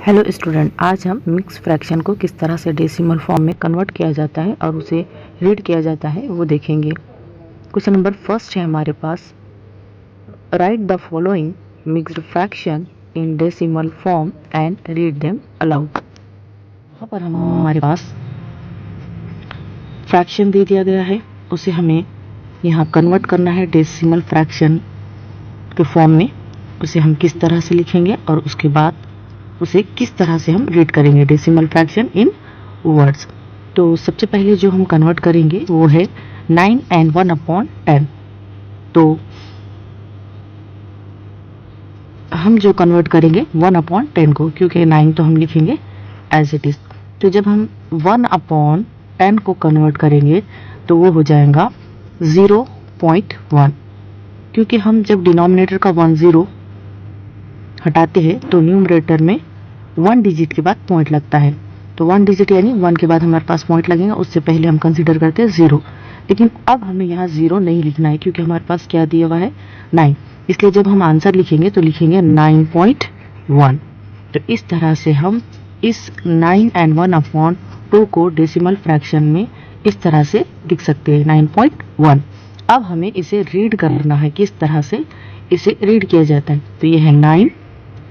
Hello student, आज हम mix fraction को किस तरह से डेसिमल फॉर्म में कन्वर्ट किया जाता है और उसे रीड किया जाता है वो देखेंगे। क्वेश्चन नंबर फर्स्ट है हमारे पास, write the following mixed fraction in decimal form and read them aloud. यहाँ पर हमारे पास फ्रैक्शन दे दिया गया है, उसे हमें यहाँ कन्वर्ट करना है डेसिमल फ्रैक्शन के फॉर्म में। उसे हम किस तरह से लिखेंगे और उसके बाद उसे किस तरह से हम रीड करेंगे डेसिमल फ्रैक्शन इन वर्ड्स। तो सबसे पहले जो हम कन्वर्ट करेंगे वो है 9 and 1/10। तो हम जो कन्वर्ट करेंगे 1/10 को, क्योंकि 9 तो हम लिखेंगे एज इट इज। तो जब हम 1/10 को कन्वर्ट करेंगे तो वो हो जाएगा 0.1, क्योंकि हम जब डिनोमिनेटर का 10 हटाते हैं तो न्यूमरेटर में 1 डिजिट के बाद पॉइंट लगता है। तो 1 डिजिट यानी 1 के बाद हमारे पास पॉइंट लगेगा, उससे पहले हम कंसीडर करते हैं 0। लेकिन अब हमें यहाँ 0 नहीं लिखना है, क्योंकि हमारे पास क्या दिया हुआ है 9। इसलिए जब हम आंसर लिखेंगे तो लिखेंगे 9.1। तो इस तरह से हम इस 9 and 1/2 को डेसिमल फ्रैक्शन में इस तरह से लिख सकते हैं 9.1। अब हमें इसे रीड करना है, किस तरह से इसे रीड किया जाता है। तो ये है 9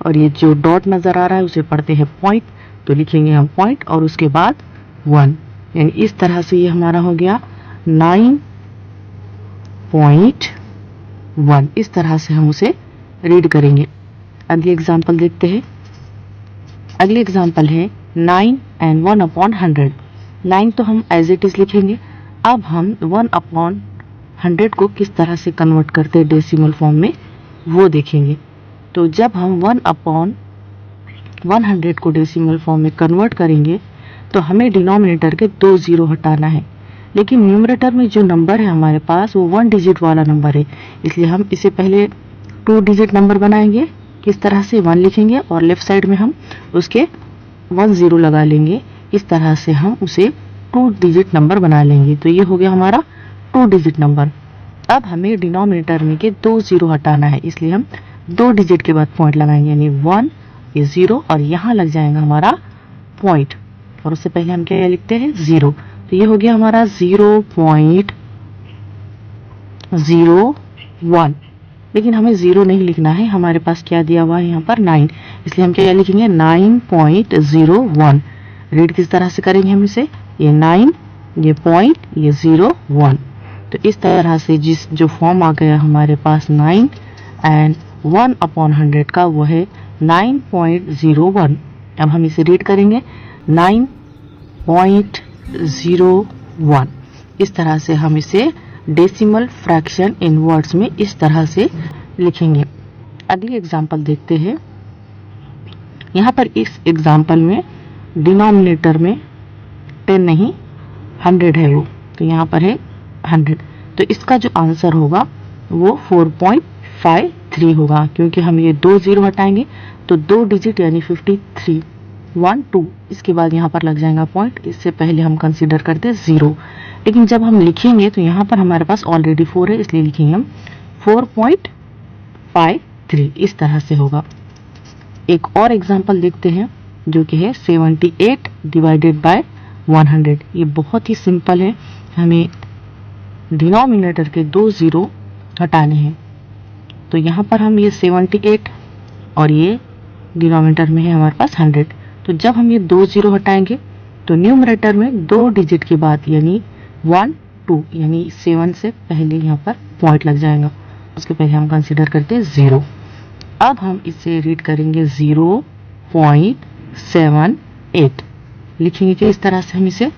और ये जो डॉट नजर आ रहा है उसे पढ़ते हैं पॉइंट, तो लिखेंगे हम पॉइंट और उसके बाद 1। यानी इस तरह से ये हमारा हो गया 9.1। इस तरह से हम उसे रीड करेंगे। अगली एग्जांपल देखते हैं। अगली एग्जांपल है 9 and 1/100। 9 तो हम एज इट इज लिखेंगे। अब हम 1/100 को किस तरह से कन्वर्ट करते हैं डेसिमल फॉर्म में वो देखेंगे। तो जब हम 1/100 को डेसिमल फॉर्म में कन्वर्ट करेंगे तो हमें डिनोमिनेटर के 2 0 हटाना है। लेकिन न्यूमरेटर में जो नंबर है हमारे पास वो 1 डिजिट वाला नंबर है, इसलिए हम इसे पहले 2 डिजिट नंबर बनाएंगे। किस तरह से 1 लिखेंगे और लेफ्ट साइड में हम उसके 1 0 लगा लेंगे। इस तरह से हम उसे 2 डिजिट नंबर बना लेंगे। तो ये हो गया हमारा 2 डिजिट नंबर। अब हमें डिनोमिनेटर में के 2 0 हटाना है, इसलिए हम 2 डिजिट के बाद पॉइंट लगाएंगे, यानी 1 ये 0 और यहाँ लग जाएगा हमारा पॉइंट, और उससे पहले हम क्या लिखते हैं 0। तो ये हो गया हमारा 0.01। लेकिन हमें 0 नहीं लिखना है, हमारे पास क्या दिया हुआ है यहाँ पर 9, इसलिए हम क्या लिखेंगे 9.01। रीड किस तरह से करेंगे हम इसे, ये 9 ये पॉइंट ये 0.1। तो इस तरह से जो फॉर्म आ गया हमारे पास 9 and 1/100 का, वो है 9.01। अब हम इसे रीड करेंगे 9.01। इस तरह से हम इसे डेसिमल फ्रैक्शन इन वर्ड्स में इस तरह से लिखेंगे। अगली एग्जांपल देखते हैं। यहाँ पर इस एग्जांपल में डिनोमिनेटर में 10 नहीं 100 है वो, तो यहाँ पर है 100। तो इसका जो आंसर होगा वो 4.53 होगा, क्योंकि हम ये 2 0 हटाएंगे तो 2 डिजिट यानी 53 1 2, इसके बाद यहाँ पर लग जाएगा पॉइंट। इससे पहले हम कंसीडर करते हैं 0। लेकिन जब हम लिखेंगे तो यहाँ पर हमारे पास ऑलरेडी 4 है, इसलिए लिखेंगे हम 4.53। इस तरह से होगा। एक और एग्जाम्पल देखते हैं जो कि है 78 डिवाइडेड बाय 100। ये बहुत ही सिंपल है, हमें डिनोमिनेटर के 2 0 हटाने हैं। तो यहाँ पर हम ये 78 और ये डिनोमिनेटर में है हमारे पास 100। तो जब हम ये 2 0 हटाएंगे तो न्यूमरेटर में 2 डिजिट के बाद यानी 1 2 यानी 7 से पहले यहाँ पर पॉइंट लग जाएगा, उसके पहले हम कंसीडर करते हैं 0। अब हम इसे रीड करेंगे 0.78। लिखेंगे कि इस तरह से हम इसे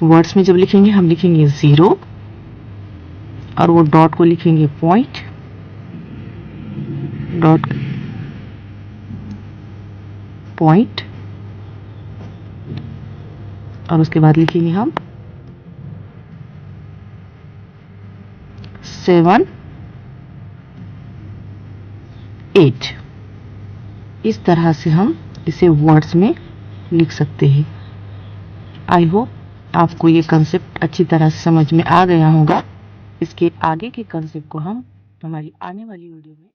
वर्ड्स में जब लिखेंगे हम लिखेंगे 0 और वो डॉट को लिखेंगे पॉइंट, डॉट पॉइंट, और उसके बाद लिखेंगे हम 7 8। इस तरह से हम इसे वर्ड्स में लिख सकते हैं। आई होप आपको ये कंसेप्ट अच्छी तरह से समझ में आ गया होगा। इसके आगे के कंसेप्ट को हम हमारी आने वाली वीडियो में